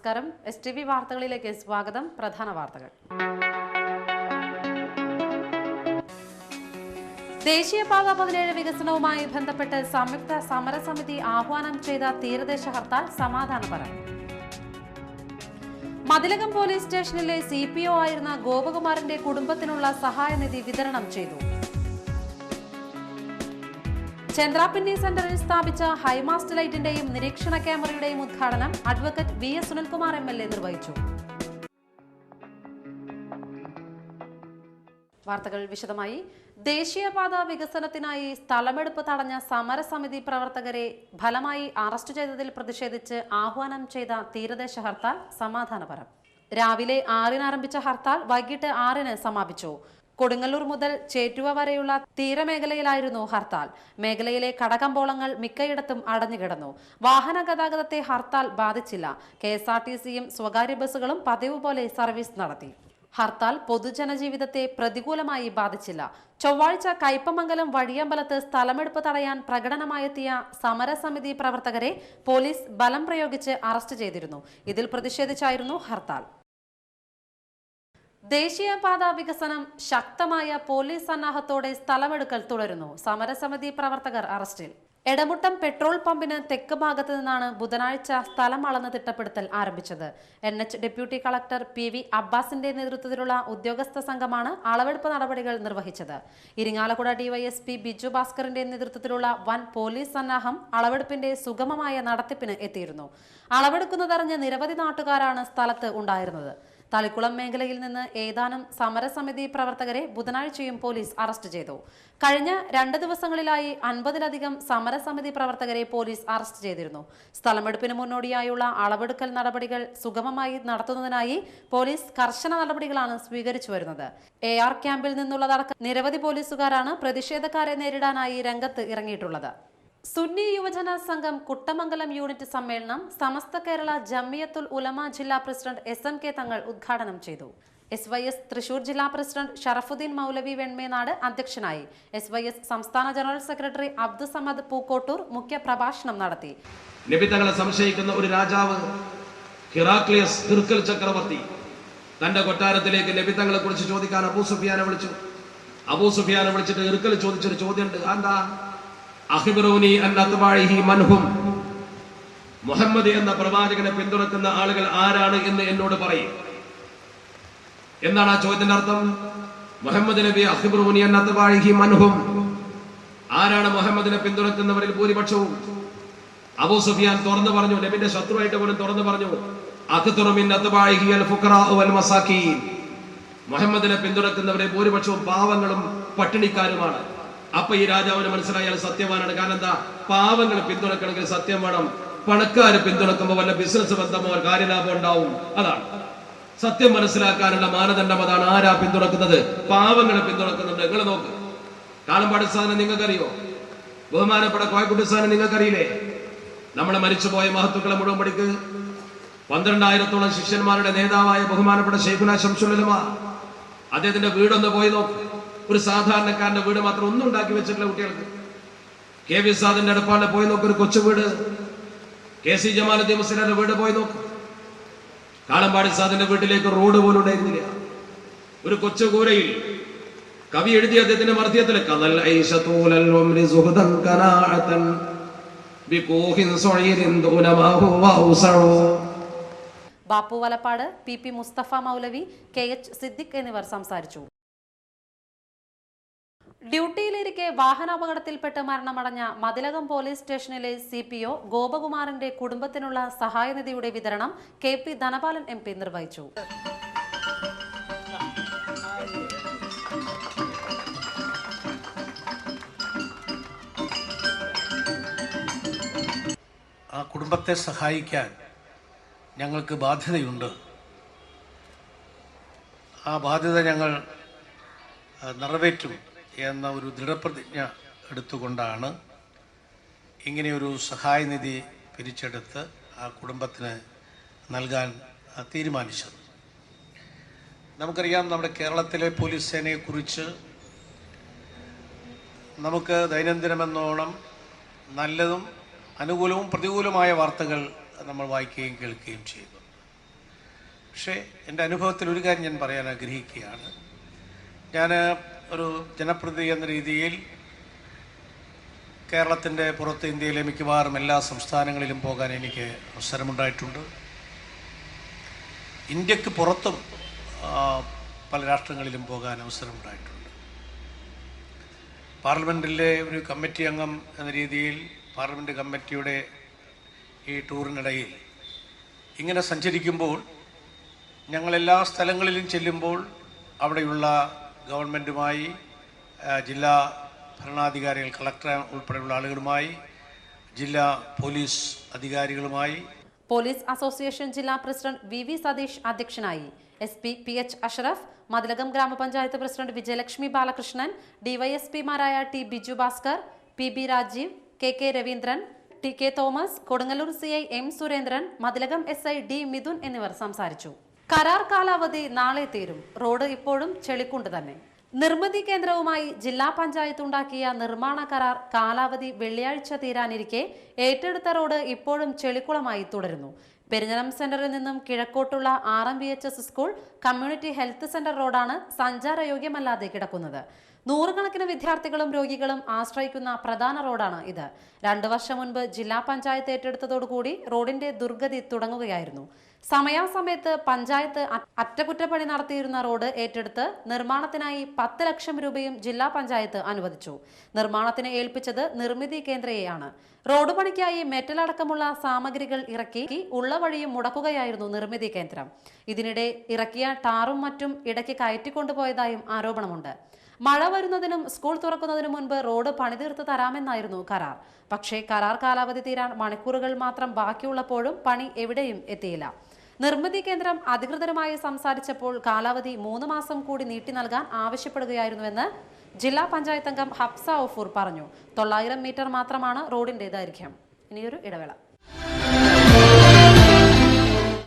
നമസ്കാരം. STV വാർത്തകളിലേക്ക് സ്വാഗതം. പ്രധാന വാർത്തകൾ. ദേശീയപാത 17 വികസനവുമായി ബന്ധപ്പെട്ട് സംയുക്ത സമരസമിതി ആഹ്വാനം ചെയ്ത തീരദേശ ഹർത്താൽ സമാധാനപരം. മതിലകം പോലീസ് സ്റ്റേഷനിലെ CPO ആയിരുന്ന ഗോപകുമാറിന്റെ കുടുംബത്തിനുള്ള സഹായനിധി വിതരണം ചെയ്തു. ചന്ദ്രാപിന്നി സെന്ററിൽ സ്ഥാപിച്ച ഹൈമാസ്റ്റ് ലൈറ്റിന്റെയും നിരീക്ഷണ ക്യാമറയുടെയും ഉദ്ഘാടനം അഡ്വക്കേറ്റ് VS സുനിൽകുമാർ MLA നിർവഹിച്ചു. വാർത്തകൾ വിശദമായി. ദേശീയപാത വികസനത്തിനായി സ്ഥലമെടുപ്പ് തടഞ്ഞ സമരസമിതി പ്രവർത്തകരെ ഫലമായി അറസ്റ്റ് ചെയ്തതിൽ പ്രതിഷേധിച്ച് ആഹ്വാനം ചെയ്ത തീരദേശ ഹർത്താൽ സമാധാനപരം. രാവിലെ 6-ന് ആരംഭിച്ച ഹർത്താൽ വൈകിട്ട് 6-ന് സമാപിച്ചു. കൊടുങ്ങല്ലൂർ മുതൽ ചേറ്റുവ വരെയുള്ള തീരമേഖലയിലായിരുന്നു ഹർത്താൽ. മേഖലയിലെ കടകമ്പോളങ്ങൾ മിക്കയിടത്തും അടഞ്ഞുകിടന്നു. വാഹന ഗതാഗതത്തെ ഹർത്താൽ ബാധിച്ചില്ല. KSRTCയും സ്വകാര്യ ബസ്സുകളും പതിവ് പോലെ സർവീസ് നടത്തി. ഹർത്താൽ പൊതുജനജീവിതത്തെ പ്രതികൂലമായി ബാധിച്ചില്ല. ചൊവ്വാഴ്ച കയ്പമംഗലം വഴിയമ്പലത്ത് സ്ഥലമെടുപ്പ് തടയാൻ പ്രകടനമായെത്തിയ സമരസമിതി പ്രവർത്തകരെ പോലീസ് ബലം പ്രയോഗിച്ച് അറസ്റ്റ് ചെയ്തിരുന്നു. ഇതിൽ പ്രതിഷേധിച്ചായിരുന്നു ഹർത്താൽ. ദേശീയപാത വികസനം ശക്തമായ പോലീസ് സന്നാഹത്തോടെ സ്ഥലമെടുക്കൽ തുടരുന്നു. സമരസമിതി പ്രവർത്തകർ അറസ്റ്റിൽ. എടമുട്ടം പെട്രോൾ പമ്പിന് തെക്ക് ഭാഗത്ത് നിന്നാണ് ബുധനാഴ്ച സ്ഥലം അളന്ന് തിട്ടപ്പെടുത്തൽ ആരംഭിച്ചത്. NH ഡെപ്യൂട്ടി കളക്ടർ PV അബ്ബാസിന്റെ നേതൃത്വത്തിലുള്ള ഉദ്യോഗസ്ഥ സംഘമാണ് അളവെടുപ്പ് നടപടികൾ നിർവഹിച്ചത്. ഇരിങ്ങാലക്കുട DYSP ബിജു ഭാസ്കറിന്റെ നേതൃത്വത്തിലുള്ള വൻ പോലീസ് സന്നാഹം അളവെടുപ്പിന്റെ സുഗമമായ നടത്തിപ്പിന് എത്തിയിരുന്നു. അളവെടുക്കുന്നതറിഞ്ഞ് നിരവധി നാട്ടുകാരാണ് സ്ഥലത്ത് ഉണ്ടായിരുന്നത്. തളിക്കുളം മേഖലയിൽ നിന്ന് ഏതാനും സമരസമിതി പ്രവർത്തകരെ ബുധനാഴ്ചയും പോലീസ് അറസ്റ്റ് ചെയ്തു. കഴിഞ്ഞ 2 ദിവസങ്ങളിലായി 50-ലധികം സമരസമിതി പ്രവർത്തകരെ പോലീസ് അറസ്റ്റ് ചെയ്തിരുന്നു. സ്ഥലമെടുപ്പിന് മുന്നോടിയായുള്ള അളവെടുക്കൽ നടപടികൾ സുഗമമായി നടത്തുന്നതിനായി പോലീസ് കർശന നടപടികളാണ് സ്വീകരിച്ചു വരുന്നത്. AR ക്യാമ്പിൽ നിന്നുള്ളതടക്കം നിരവധി പോലീസുകാരാണ് പ്രതിഷേധക്കാരെ നേരിടാനായി രംഗത്ത് ഇറങ്ങിയിട്ടുള്ളത്. സുന്നി യുവജന സംഘം കുട്ടമംഗലം യൂണിറ്റ് സമ്മേളനം സമസ്ത കേരള ജമിയത്തുൽ ഉലമ ജില്ലാ പ്രസിഡന്റ് SMK തങ്ങൾ ഉദ്ഘാടനം ചെയ്തു. SYS തൃശൂർ ജില്ലാ പ്രസിഡന്റ് ഷറഫുദ്ദീൻ മൗലവി വെൺമേനാട് അധ്യക്ഷനായി. SYS സംസ്ഥാന ജനറൽ സെക്രട്ടറി അബ്ദുസമദ് പൂക്കോട്ടൂർ മുഖ്യ പ്രഭാഷണം നടത്തി. നബി തങ്ങളെ സംശയിക്കുന്ന ഒരു രാജാവ് ഹിറാക്ലിയസ് ഹിർക്കൽ ചക്രവർത്തി തന്റെ കൊട്ടാരത്തിലേക്ക് നബി തങ്ങളെ കുറിച്ച് ചോദിക്കാൻ അബൂ സുഫിയാനെ വിളിച്ചു. അബൂ സുഫിയാനെ വിളിച്ചിട്ട് ഹിർക്കൽ ചോദിച്ചൊരു ചോദ്യമുണ്ട്. എന്താ? അഖ്ബിറൂനി അൻ അത്ബാഇഹി മൻഹും, മുഹമ്മദ് എന്ന പ്രവാചകനെ പിന്തുണക്കുന്ന ആളുകൾ ആരാണ് എന്ന് എന്നോട് പറയും. എന്താണ് ആ ചോദ്യത്തിന്റെ അർത്ഥം? മുഹമ്മദ് നബി അഖ്ബിറൂനി അൻ അത്ബാഇഹി മൻഹും, ആരാണ് മുഹമ്മദിനെ പിന്തുണക്കുന്നവരിൽ ഭൂരിപക്ഷവും? അബൂ സുഫിയാൻ തുറന്നു പറഞ്ഞു, നബിന്റെ ശത്രുവായിട്ട് പോലും തുറന്നു പറഞ്ഞു, അക്തറു മിൻ അത്ബാഇഹി അൽ ഫുഖറാഉ വൽ മസാകീൻ, മുഹമ്മദിനെ പിന്തുണക്കുന്നവരെ ഭൂരിപക്ഷവും പാവങ്ങളും പട്ടിണിക്കാരുമാണ്. അപ്പൊ ഈ രാജാവിന് മനസ്സിലായാൽ സത്യവാനാണ്. കാരണം എന്താ? പാവങ്ങൾ പിന്തുണക്കണമെങ്കിൽ സത്യം വേണം. പണക്കാര് പിന്തുണക്കുമ്പോൾ വല്ല ബിസിനസ് ബന്ധമോ കാര്യലാഭം ഉണ്ടാവും. അതാണ് സത്യം മനസ്സിലാക്കാനുള്ള മാനദണ്ഡം. അതാണ്. ആരാ പിന്തുണക്കുന്നത്? പാവങ്ങളെ പിന്തുണക്കുന്നുണ്ട്. നിങ്ങൾ നോക്ക്. കാലമ്പാടി സാധനം നിങ്ങൾക്കറിയോ? ബഹുമാനപ്പെട്ട കോയക്കുട്ടി സാധനം നിങ്ങൾക്കറിയില്ലേ? നമ്മളെ മരിച്ചുപോയ മഹത്തുക്കളെ മുഴുവൻ പഠിക്ക്. 12,000-ഓളം ശിഷ്യന്മാരുടെ നേതാവായ ബഹുമാനപ്പെട്ട ശൈഖുനാ ശംസുൽ ഉലമ, അദ്ദേഹത്തിന്റെ വീടൊന്ന് പോയി നോക്ക്. ഒരു സാധാരണക്കാരന്റെ വീട് മാത്രം ഒന്നും ഉണ്ടാക്കി വെച്ചിട്ടില്ല കുട്ടികൾക്ക്. KV സാദിന്റെ അടുപ്പാളിൽ പോയി നോക്ക്, ഒരു കൊച്ചു വീട്. KC ജമാലുദ്ദീൻ മുസ്ലിയാരുടെ വീട് പോയി നോക്ക്. കാളമ്പാടി സാദിന്റെ വീട്ടിലേക്ക് റോഡ് പോലും ഉണ്ടായിരുന്നില്ല. ഒരു കൊച്ചു കൂരയിൽ കവി എഴുതിയ അദ്ദേഹത്തിന്റെ മർദ്ധ്യത്തിൽ ബാപ്പു വലപ്പാട്, PP മുസ്തഫ മൗലവി, KH സിദ്ദിഖ് എന്നിവർ സംസാരിച്ചു. ഡ്യൂട്ടിയിലിരിക്കെ വാഹനാപകടത്തിൽപ്പെട്ട് മരണമടഞ്ഞ മതിലകം പോലീസ് സ്റ്റേഷനിലെ CPO ഗോപകുമാറിന്റെ കുടുംബത്തിനുള്ള സഹായനിധിയുടെ വിതരണം KP ധനപാലൻ MP നിർവഹിച്ചു. ആ കുടുംബത്തെ സഹായിക്കാൻ ഞങ്ങൾക്ക് ബാധ്യതയുണ്ട്. ആ ബാധ്യത ഞങ്ങൾ നിറവേറ്റും എന്ന ഒരു ദൃഢപ്രതിജ്ഞ എടുത്തുകൊണ്ടാണ് ഇങ്ങനെയൊരു സഹായനിധി പിരിച്ചെടുത്ത് ആ കുടുംബത്തിന് നൽകാൻ തീരുമാനിച്ചത്. നമുക്കറിയാം, നമ്മുടെ കേരളത്തിലെ പോലീസ് സേനയെക്കുറിച്ച് നമുക്ക് ദൈനംദിനമെന്നോണം നല്ലതും അനുകൂലവും പ്രതികൂലമായ വാർത്തകൾ നമ്മൾ വായിക്കുകയും കേൾക്കുകയും ചെയ്തു. പക്ഷേ എൻ്റെ അനുഭവത്തിൽ ഒരു കാര്യം ഞാൻ പറയാൻ ആഗ്രഹിക്കുകയാണ്. ഞാൻ ഒരു ജനപ്രതിനിധി എന്ന രീതിയിൽ കേരളത്തിൻ്റെ പുറത്ത് ഇന്ത്യയിലെ മിക്കവാറും എല്ലാ സംസ്ഥാനങ്ങളിലും പോകാൻ എനിക്ക് അവസരമുണ്ടായിട്ടുണ്ട്. ഇന്ത്യക്ക് പുറത്തും പല രാഷ്ട്രങ്ങളിലും പോകാൻ അവസരമുണ്ടായിട്ടുണ്ട്. പാർലമെൻറ്റിലെ ഒരു കമ്മിറ്റി അംഗം എന്ന രീതിയിൽ പാർലമെൻറ്റ് കമ്മിറ്റിയുടെ ഈ ടൂറിനിടയിൽ ഇങ്ങനെ സഞ്ചരിക്കുമ്പോൾ ഞങ്ങളെല്ലാ സ്ഥലങ്ങളിലും ചെല്ലുമ്പോൾ അവിടെയുള്ള ഗവൺമെൻറ്റുമായി, ജില്ലാ ഭരണാധികാരികൾ, കളക്ടർ ഉൾപ്പെടെയുള്ള ആളുകളുമായി, ജില്ലാ പോലീസ് അധികാരികളുമായി, പോലീസ് അസോസിയേഷൻ ജില്ലാ പ്രസിഡന്റ് VV സതീഷ് അധ്യക്ഷനായി. SP PH അഷ്റഫ്, മതിലകം ഗ്രാമപഞ്ചായത്ത് പ്രസിഡന്റ് വിജയലക്ഷ്മി ബാലകൃഷ്ണൻ, DYSPമാരായ T Biju Bhaskar, PB Rajeev, KK Raveendran, TK Thomas, Kodungallur CI M Surendran, Mathilakam SI D Mithun എന്നിവർ സംസാരിച്ചു. കരാർ കാലാവധി നാളെ തീരും. റോഡ് ഇപ്പോഴും ചെളിക്കുണ്ട് തന്നെ. നിർമ്മിതി കേന്ദ്രവുമായി ജില്ലാ പഞ്ചായത്ത് ഉണ്ടാക്കിയ നിർമ്മാണ കരാർ കാലാവധി വെള്ളിയാഴ്ച തീരാനിരിക്കെ ഏറ്റെടുത്ത റോഡ് ഇപ്പോഴും ചെളിക്കുളമായി തുടരുന്നു. പെരിഞ്ഞനം സെന്ററിൽ നിന്നും കിഴക്കോട്ടുള്ള RMVHS school community health centre റോഡാണ് സഞ്ചാരയോഗ്യമല്ലാതെ കിടക്കുന്നത്. നൂറുകണക്കിന് വിദ്യാർത്ഥികളും രോഗികളും ആശ്രയിക്കുന്ന പ്രധാന റോഡാണ് ഇത്. 2 വർഷം മുൻപ് ജില്ലാ പഞ്ചായത്ത് ഏറ്റെടുത്തതോടുകൂടി റോഡിന്റെ ദുർഗതി തുടങ്ങുകയായിരുന്നു. സമയാസമയത്ത് പഞ്ചായത്ത് അറ്റകുറ്റപ്പണി നടത്തിയിരുന്ന റോഡ് ഏറ്റെടുത്ത് നിർമ്മാണത്തിനായി 10 ലക്ഷം രൂപയും ജില്ലാ പഞ്ചായത്ത് അനുവദിച്ചു. നിർമ്മാണത്തിന് ഏൽപ്പിച്ചത് നിർമ്മിതി കേന്ദ്രയെയാണ്. റോഡ് പണിക്കായി മെറ്റൽ അടക്കമുള്ള സാമഗ്രികൾ ഇറക്കി ഉള്ള വഴിയും മുടക്കുകയായിരുന്നു നിർമ്മിതി കേന്ദ്രം. ഇതിനിടെ ഇറക്കിയ ടാറും മറ്റും ഇടയ്ക്ക് കയറ്റിക്കൊണ്ടുപോയതായും ആരോപണമുണ്ട്. മഴ വരുന്നതിനും സ്കൂൾ തുറക്കുന്നതിനു മുൻപ് റോഡ് പണിതീർത്ത് തരാമെന്നായിരുന്നു കരാർ. പക്ഷേ കരാർ കാലാവധി തീരാൻ മണിക്കൂറുകൾ മാത്രം ബാക്കിയുള്ളപ്പോഴും പണി എവിടെയും എത്തിയില്ല. നിർമ്മിതി കേന്ദ്രം അധികൃതരുമായി സംസാരിച്ചപ്പോൾ കാലാവധി 3 മാസം കൂടി നീട്ടി നൽകാൻ ആവശ്യപ്പെടുകയായിരുന്നുവെന്ന് ജില്ലാ പഞ്ചായത്ത് അംഗം ഹബ്സ ഒഫൂർ പറഞ്ഞു. 900 മീറ്റർ മാത്രമാണ് റോഡിന്റെ ദൈർഘ്യം. ഇനിയൊരു ഇടവേള.